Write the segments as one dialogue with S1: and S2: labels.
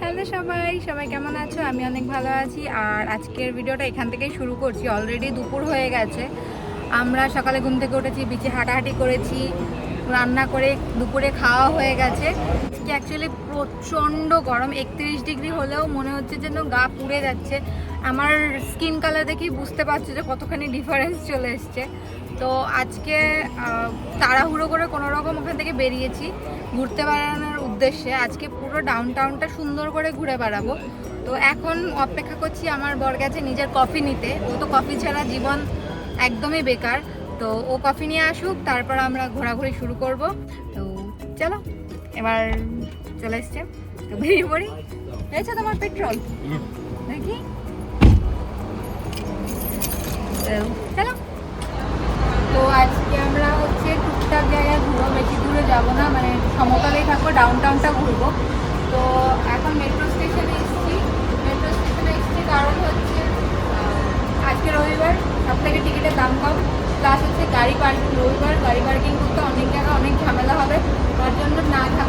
S1: Hello সবাই সবাই কেমন আছো? আমি অনেক ভালো আছি। আর আজকের ভিডিওটা এখান থেকেই শুরু করছি। অলরেডি দুপুর হয়ে গেছে। আমরা সকালে ঘুম থেকে উঠেছি, বিচে হাঁটাহাঁটি করেছি, রান্না করে দুপুরে খাওয়া হয়ে গেছে। আজকে অ্যাকচুয়ালি প্রচণ্ড গরম, 31 ডিগ্রি হলেও মনে হচ্ছে যেন গা পুড়ে যাচ্ছে। আমার স্কিন কালার দেখেই বুঝতে পারছো যে কতখানি ডিফারেন্স চলে এসছে। তো আজকে তাড়াহুড়ো করে কোনো রকম ওখান থেকে বেরিয়েছি ঘুরতে বেড়ানোর উদ্দেশ্যে। আজকে পুরো ডাউন টাউনটা সুন্দর করে ঘুরে বেড়াবো। তো এখন অপেক্ষা করছি আমার বর গেছে নিজের কফি নিতে। ও তো কফি ছাড়া জীবন একদমই বেকার। তো ও কফি নিয়ে আসুক, তারপর আমরা ঘোরাঘুরি শুরু করব। তো চলো, এবার চলে এসছে, তো বেরিয়ে পড়ি। হয়েছে তোমার পেট্রোল নাকি? চলো। তো আজকে আমরা হচ্ছে টুকটাক জায়গায় ঘুরবো, বেশি দূরে যাবো না, মানে সমতলেই থাকবো, ডাউন টাউনটা ঘুরবো। তো এখন মেট্রো স্টেশনে এসেছি কারণ হচ্ছে আজকে রবিবার, সব থেকে টিকিটের দাম কম, প্লাস হচ্ছে গাড়ি পার্কিং, রবিবার গাড়ি পার্কিং করতে অনেক জায়গায় অনেক ঝামেলা হবে। তার জন্য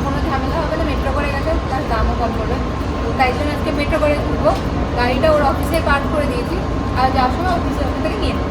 S1: কোনো ঝামেলা হবে না, মেট্রো করে গেছে, প্লাস দামও কম পড়বে। তো তাই জন্য আজকে মেট্রো করে ঘুরবো। গাড়িটা ওর অফিসে পার্ক করে দিয়েছি, আর যাওয়ার সময় অফিসে ওখান থেকে নিয়ে নেবো।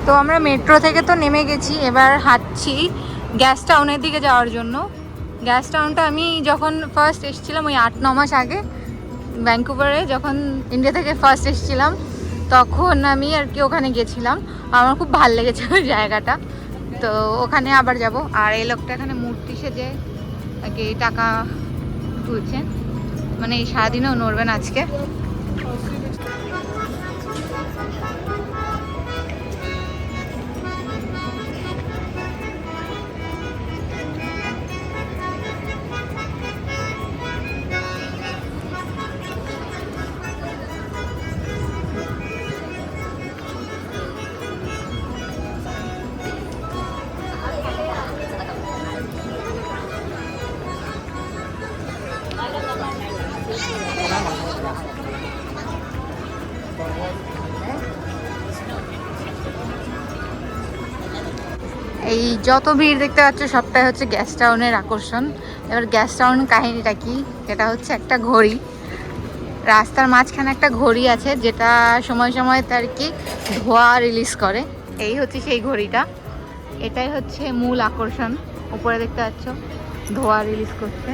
S1: তো আমরা মেট্রো থেকে তো নেমে গেছি, এবার হাঁটছি গ্যাস টাউনের দিকে যাওয়ার জন্য। গ্যাস টাউনটা আমি যখন ফার্স্ট এসেছিলাম ওই 8-9 মাস আগে ভ্যাঙ্কুভারে, যখন ইন্ডিয়া থেকে ফার্স্ট এসেছিলাম, তখন আমি আর কি ওখানে গেছিলাম। আমার খুব ভালো লেগেছে ওই জায়গাটা। তো ওখানে আবার যাব। আর এই লোকটা এখানে মূর্তি সেজে আর কি টাকা তুলছে, মানে এই সারাদিনেও নড়বেন আজকে। এই যত ভিড় দেখতে পাচ্ছ সবটাই হচ্ছে গ্যাস টাউনের আকর্ষণ। এবার গ্যাস টাউন কাহিনীটা কি, যেটা হচ্ছে একটা ঘড়ি, রাস্তার মাঝখানে একটা ঘড়ি আছে, যেটা সময় সময় তার কি ধোঁয়া রিলিজ করে। এই হচ্ছে সেই ঘড়িটা, এটাই হচ্ছে মূল আকর্ষণ। উপরে দেখতে পাচ্ছ ধোঁয়া রিলিজ করছে।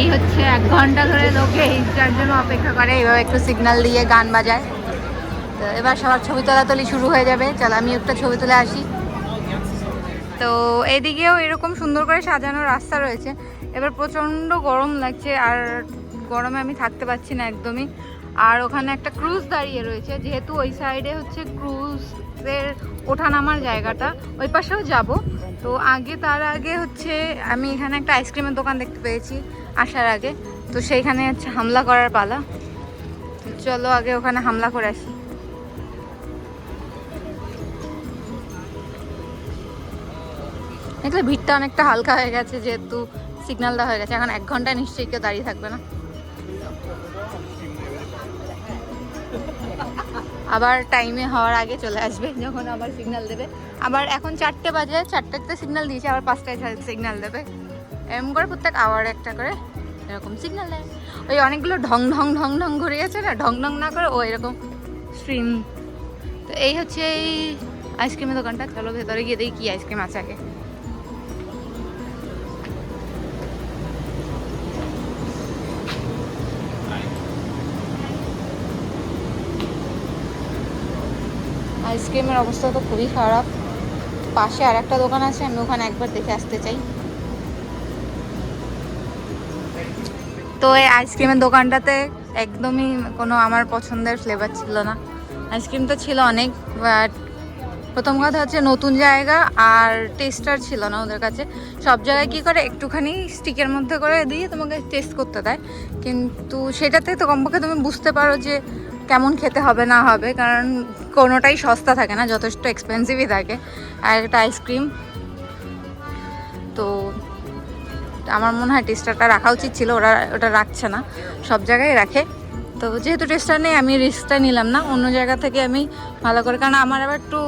S1: এই হচ্ছে 1 ঘন্টা ধরে লোকে হিজড়ার জন্য অপেক্ষা করে, এইভাবে একটু সিগন্যাল দিয়ে গান বাজায়। তো এবার সবার ছবি তোলাতুলি শুরু হয়ে যাবে। চল আমি একটা ছবি তুলে আসি। তো এদিকেও এরকম সুন্দর করে সাজানো রাস্তা রয়েছে। এবার প্রচণ্ড গরম লাগছে, আর গরমে আমি থাকতে পারছি না একদমই। আর ওখানে একটা ক্রুজ দাঁড়িয়ে রয়েছে, যেহেতু ওই সাইডে হচ্ছে ক্রুজের ওঠানামার জায়গাটা, ওই পাশেও যাব। তো তার আগে হচ্ছে আমি এখানে একটা আইসক্রিমের দোকান দেখতে পেয়েছি আসার আগে, তো সেইখানে হচ্ছে হামলা করার পালা। তো চলো আগে ওখানে হামলা করে আসি। দেখলে ভিড়টা অনেকটা হালকা হয়ে গেছে, যেহেতু সিগন্যাল দেওয়া হয়ে গেছে, এখন 1 ঘন্টা নিশ্চয়ই কেউ দাঁড়িয়ে থাকবে না। আবার টাইমে হওয়ার আগে চলে আসবে যখন আবার সিগন্যাল দেবে। আবার এখন 4টে বাজে, 4টাতে সিগন্যাল দিয়েছে, আবার 5টায় সিগন্যাল দেবে। এরকম করে প্রত্যেক আওয়ার একটা করে এরকম সিগন্যাল দেয়। ওই অনেকগুলো ঢং ঢং ঢং ঢং ঘুরে গেছে না, ঢং ঢং না করে ও এরকম স্ট্রিম। তো এই হচ্ছে এই আইসক্রিমের দোকানটা। চলো ভেতরে গিয়ে দেখি কি আইসক্রিম আছে আগে। আইসক্রিমের অবস্থা তো খুবই খারাপ। পাশে আর একটা দোকান আছে, আমি ওখানে একবার দেখে আসতে চাই। তো এই আইসক্রিমের দোকানটাতে একদমই কোনো আমার পছন্দের ফ্লেভার ছিল না। আইসক্রিম তো ছিল অনেক, বাট প্রথম কথা হচ্ছে নতুন জায়গা আর টেস্টার ছিল না ওদের কাছে। সব জায়গায় কী করে একটুখানি স্টিকের মধ্যে করে দিয়ে তোমাকে টেস্ট করতে দেয়, কিন্তু সেটাতে তো কমপক্ষে তুমি বুঝতে পারো যে কেমন খেতে হবে না হবে, কারণ কোনোটাই সস্তা থাকে না, যথেষ্ট এক্সপেন্সিভই থাকে আর একটা আইসক্রিম। তো আমার মনে হয় টেস্টারটা রাখা উচিত ছিল, ওটা রাখছে না, সব জায়গায় রাখে। তো যেহেতু টেস্টার নেই আমি রিস্কটা নিলাম না, অন্য জায়গা থেকে আমি ভালো করে, কারণ আমার আবার একটু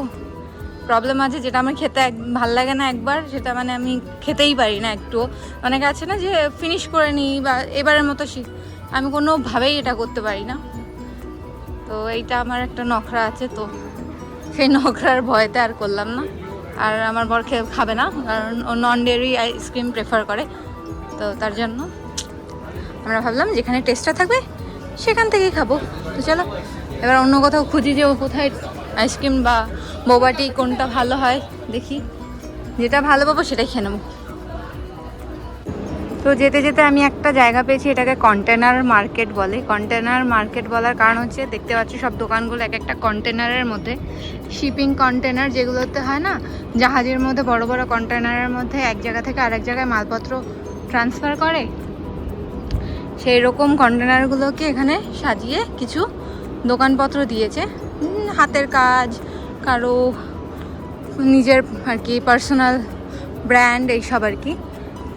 S1: প্রবলেম আছে, যেটা আমার খেতে ভাল লাগে না একবার, সেটা মানে আমি খেতেই পারি না একটুও। অনেকে আছে না যে ফিনিশ করে নিই বা এবারের মতো আমি কোনোভাবেই এটা করতে পারি না। তো এইটা আমার একটা নখরা আছে, তো সেই নখরার ভয়তে আর করলাম না। আর আমার বর খাবে না, কারণ ও নন ডেয়ারি আইসক্রিম প্রেফার করে। তো তার জন্য আমরা ভাবলাম যেখানে টেস্টটা থাকবে সেখান থেকেই খাবো। তো চলো এবার অন্য কোথাও খুঁজি যে ও কোথায় আইসক্রিম বা বোবাটি কোনটা ভালো হয় দেখি, যেটা ভালো পাবো সেটাই খেয়ে নেবো। তো যেতে যেতে আমি একটা জায়গা পেয়েছি, এটাকে কন্টেনার মার্কেট বলে। কন্টেনার মার্কেট বলার কারণ হচ্ছে দেখতে পাচ্ছি সব দোকানগুলো এক একটা কন্টেনারের মধ্যে, শিপিং কন্টেনার যেগুলোতে হয় না, জাহাজের মধ্যে বড় বড় কন্টেনারের মধ্যে এক জায়গা থেকে আরেক জায়গায় মালপত্র ট্রান্সফার করে, সেই রকম কন্টেনারগুলোকে এখানে সাজিয়ে কিছু দোকানপত্র দিয়েছে, হাতের কাজ, কারো নিজের আর কি পার্সোনাল ব্র্যান্ড এইসব আর কি।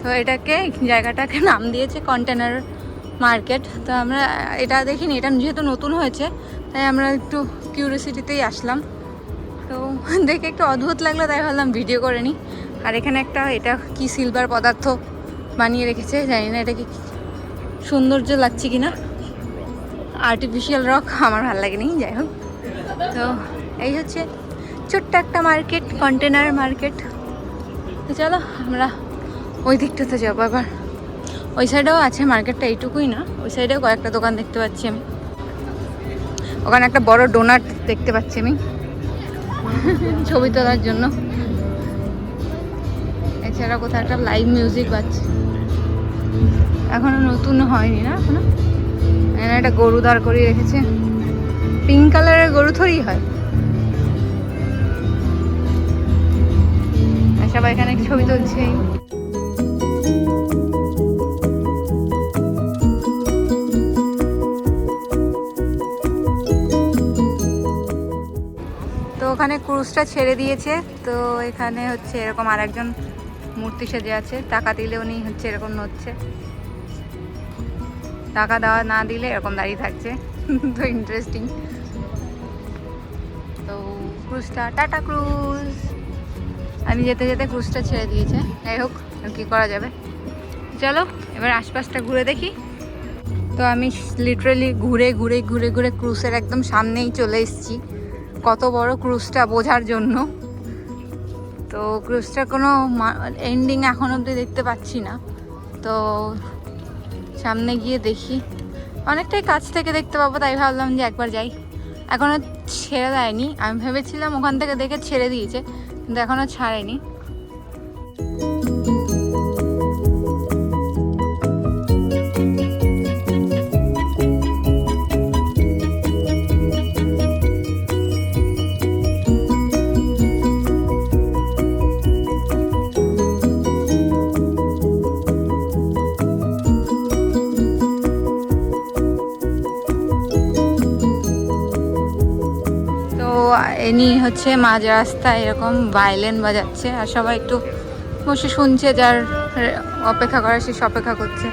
S1: তো এটাকে জায়গাটাকে নাম দিয়েছে কন্টেনার মার্কেট। তো আমরা এটা দেখিনি, এটা যেহেতু নতুন হয়েছে তাই আমরা একটু কিউরিওসিটিতেই আসলাম। তো দেখে একটু অদ্ভুত লাগলো, তাই ভাবলাম ভিডিও করে নিই। আর এখানে একটা এটা কি সিলভার পদার্থ বানিয়ে রেখেছে, জানি না এটা কি সৌন্দর্য লাগছে কি না, আর্টিফিশিয়াল রক, আমার ভালো লাগেনি, যাই হোক। তো এই হচ্ছে ছোট্ট একটা মার্কেট, কন্টেনার মার্কেট। তো চলো আমরা ওই দিকটাতে যাবো আবার। ওই সাইডেও আছে মার্কেটটা, এইটুকুই না, ওই সাইডেও কয়েকটা দোকান দেখতে পাচ্ছি আমি। ওখানে একটা বড় ডোনাট দেখতে পাচ্ছি আমি ছবি তোলার জন্য। এছাড়া কোথাও একটা লাইভ মিউজিক বাজছে, এখনো নতুন হয়নি না এখনো। এখানে একটা গরু দাঁড় করিয়ে রেখেছে, পিঙ্ক কালারের গরু থরি হয়। সবাই এখানে ছবি তুলছে। তো ওখানে ক্রুজটা ছেড়ে দিয়েছে, তো এখানে হচ্ছে এরকম আর একজন মূর্তি সেজে আছে, টাকা দিলে উনি হচ্ছে এরকম নড়ছে, টাকা দেওয়া না দিলে এরকম দাঁড়িয়ে থাকছে। তো ইন্টারেস্টিং। তো ক্রুজটা, টাটা ক্রুজ। আমি যেতে যেতে ক্রুজটা ছেড়ে দিয়েছে, যাই হোক আর কি করা যাবে। চলো এবার আশপাশটা ঘুরে দেখি। তো আমি লিটারালি ঘুরে ঘুরে ঘুরে ঘুরে ক্রুজের একদম সামনেই চলে এসেছি, কত বড় ক্রুজটা বোঝার জন্য। তো ক্রুজটার কোনো এন্ডিং এখন অবধি দেখতে পাচ্ছি না, তো সামনে গিয়ে দেখি, অনেকটাই কাছ থেকে দেখতে পাবো, তাই ভাবলাম যে একবার যাই। এখনও ছেড়ে দেয়নি, আমি ভেবেছিলাম ওখান থেকে দেখে ছেড়ে দিয়েছে, কিন্তু এখনও ছাড়েনি। এনি হচ্ছে মাঝ রাস্তায় এরকম ভায়োলিন বাজাচ্ছে, আর সবাই একটু বসে শুনছে, যার অপেক্ষা করার সে অপেক্ষা করছে।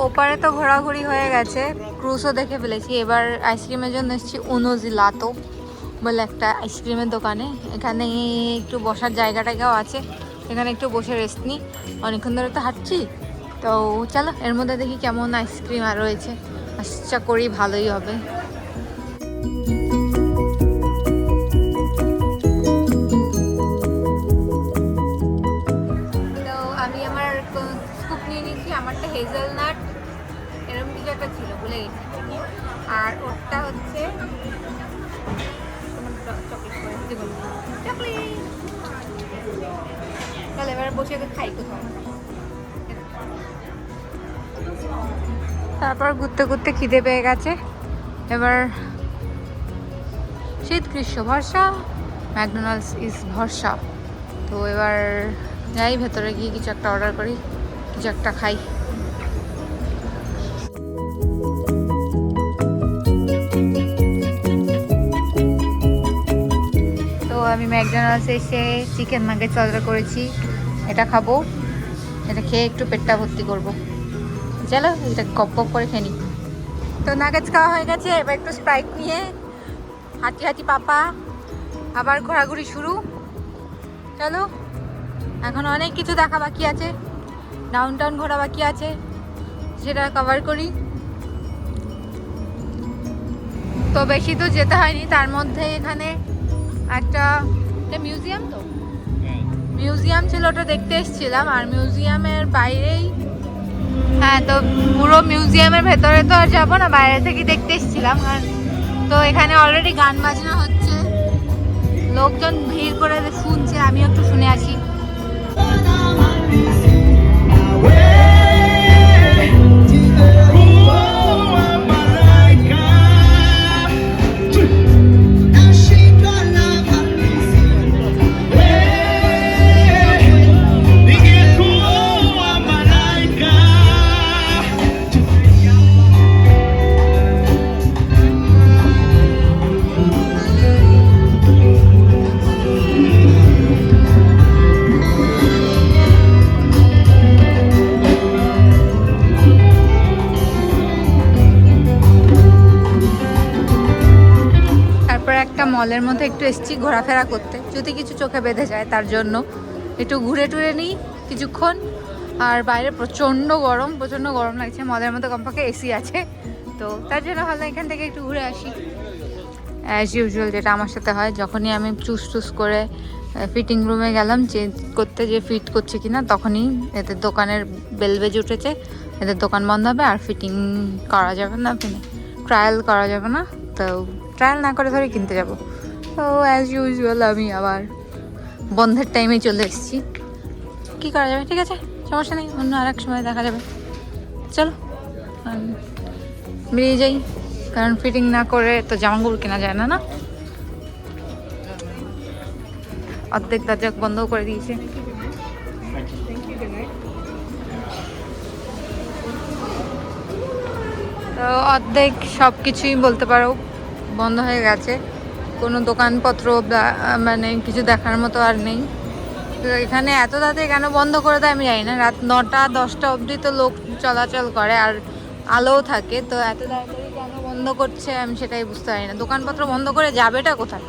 S1: ওপারে তো ঘোরাঘুরি হয়ে গেছে, ক্রুজও দেখে ফেলেছি। এবার আইসক্রিমের জন্য এসেছি উনোজিলাতো বলে একটা আইসক্রিমের দোকানে। এখানে একটু বসার জায়গাটাও আছে, এখানে একটু বসে রেস্ট নিই, অনেকক্ষণ ধরে তো হাঁটছি। তো চলো এর মধ্যে দেখি কেমন আইসক্রিম আর রয়েছে, আশা করি ভালোই হবে। তো আমি আমার স্কুপ নিয়ে নিয়েছি, আমারটা হেজেলনাট এরকম কিছু একটা ছিল, ভুলে গেছি। আর ওরটা হচ্ছে তাহলে এবার বসে খাই কোথাও। তারপর ঘুরতে ঘুরতে খিদে পেয়ে গেছে। এবার শীত গ্রীষ্ম ভরসা, ম্যাকডোনাল্ডস ইজ ভরসা। তো এবার যাই ভেতরে গিয়ে কিছু একটা অর্ডার করি, কিছু একটা খাই। তো আমি ম্যাকডোনাল্ডসে এসে চিকেন নাগেটস অর্ডার করেছি, এটা খাবো, এটা খেয়ে একটু পেটটা ভর্তি করবো। চলো এটা গপ গপ করে খেয়ে নিই। তো নাগেটস খাওয়া হয়ে গেছে, এবার একটু স্প্রাইট নিয়ে হাঁটি হাঁটি পাপা, আবার ঘোরাঘুরি শুরু। চলো এখন অনেক কিছু দেখা বাকি আছে, ডাউন টাউন ঘোরা বাকি আছে, সেটা কভার করি। তো বেশি তো যেতে হয়নি, তার মধ্যে এখানে একটা মিউজিয়াম, তো মিউজিয়াম ছিল, ওটা দেখতে এসেছিলাম। আর মিউজিয়ামের বাইরেই, হ্যাঁ, তো পুরো মিউজিয়ামের ভেতরে তো আর যাবো না, বাইরে থেকে দেখতে এসেছিলাম। তো এখানে অলরেডি গান বাজনা হচ্ছে, লোকজন ভিড় করে শুনছে, আমিও একটু শুনে আসি। মলের মধ্যে একটু এসেছি ঘোরাফেরা করতে, যদি কিছু চোখে বেঁধে যায় তার জন্য একটু ঘুরে টুরে নিই কিছুক্ষণ। আর বাইরে প্রচণ্ড গরম লাগছে, মলের মধ্যে কমপক্ষে এসি আছে, তো তার জন্য ভালো এখান থেকে একটু ঘুরে আসি। অ্যাজ ইউজুয়াল যেটা আমার সাথে হয়, যখনই আমি চুস করে ফিটিং রুমে গেলাম চেঞ্জ করতে, যে ফিট করছে কিনা, তখনই এদের দোকানের বেল বেজে উঠেছে, এদের দোকান বন্ধ হবে আর ফিটিং করা যাবে না, ট্রায়াল করা যাবে না। তো ট্রায়াল না করে ধরে কিনতে যাব। তো অ্যাজ ইউজুয়াল আমি আবার বন্ধের টাইমে চলে এসেছি, কী করা যাবে, ঠিক আছে সমস্যা নেই, অন্য আর এক সময় দেখা যাবে। চলো বেরিয়ে যাই, কারণ ফিটিং না করে তো জামা কাপড় কেনা যায় না। না অর্ধেক দরজা বন্ধ করে দিয়েছে। তো অর্ধেক সব কিছুই বলতে পারো বন্ধ হয়ে গেছে, কোনো দোকানপত্র মানে কিছু দেখার মতো আর নেই। তো এখানে এত রাতে কেন বন্ধ করে দেয় আমি জানি না, রাত 9টা 10টা অবধি তো লোক চলাচল করে আর আলোও থাকে, তো এত তাড়াতাড়ি কেন বন্ধ করছে আমি সেটাই বুঝতে পারি না। দোকানপত্র বন্ধ করে যাবেটা কোথায়?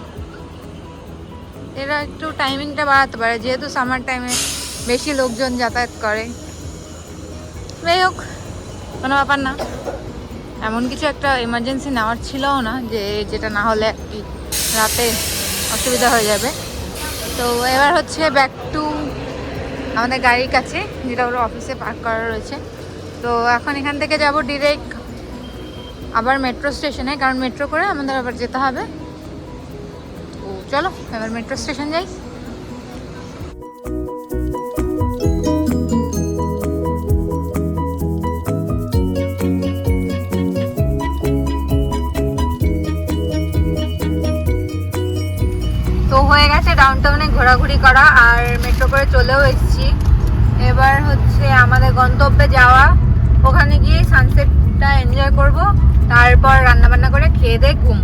S1: এরা একটু টাইমিংটা বাড়াতে পারে, যেহেতু সামার টাইমে বেশি লোকজন যাতায়াত করে। যাই হোক, কোনো ব্যাপার না, এমন কিছু একটা এমার্জেন্সি নেওয়ার ছিলও না যে যেটা না হলে একটি রাতে অসুবিধা হয়ে যাবে। তো এবার হচ্ছে ব্যাক টু আমাদের গাড়ির কাছে, যেটা ওর অফিসে পার্ক করা রয়েছে। তো এখন এখান থেকে যাব ডিরেক্ট আবার মেট্রো স্টেশনে, কারণ মেট্রো করে আমাদের আবার যেতে হবে। তো চলো এবার মেট্রো স্টেশন যাই। তো হয়ে গেছে ডাউনটাউনে ঘোরাঘুরি করা, আর মেট্রো করে চলেও এসেছি। এবার হচ্ছে আমাদের গন্তব্যে যাওয়া, ওখানে গিয়ে সানসেটটা এনজয় করব, তারপর রান্নাবান্না করে খেয়ে দিয়ে ঘুম।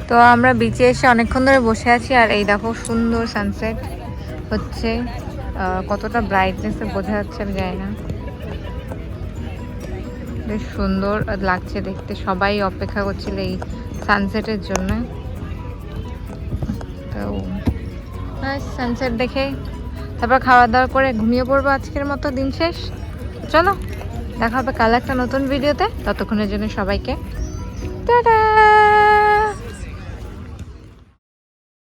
S1: তো আমরা বিচে এসে অনেকক্ষণ ধরে বসে আছি, আর এই দেখো সুন্দর সানসেট হচ্ছে। কতটা ব্রাইটনেসে বোঝা যাচ্ছে আমি জানি না, বেশ সুন্দর লাগছে দেখতে। সবাই অপেক্ষা করছিল এই সানসেটের জন্য। তো সানসেট দেখে তারপর খাওয়া দাওয়া করে ঘুমিয়ে পড়বো, আজকের মতো দিন শেষ। চলো দেখা হবে কাল একটা নতুন ভিডিওতে, ততক্ষণের জন্য সবাইকে টাটা।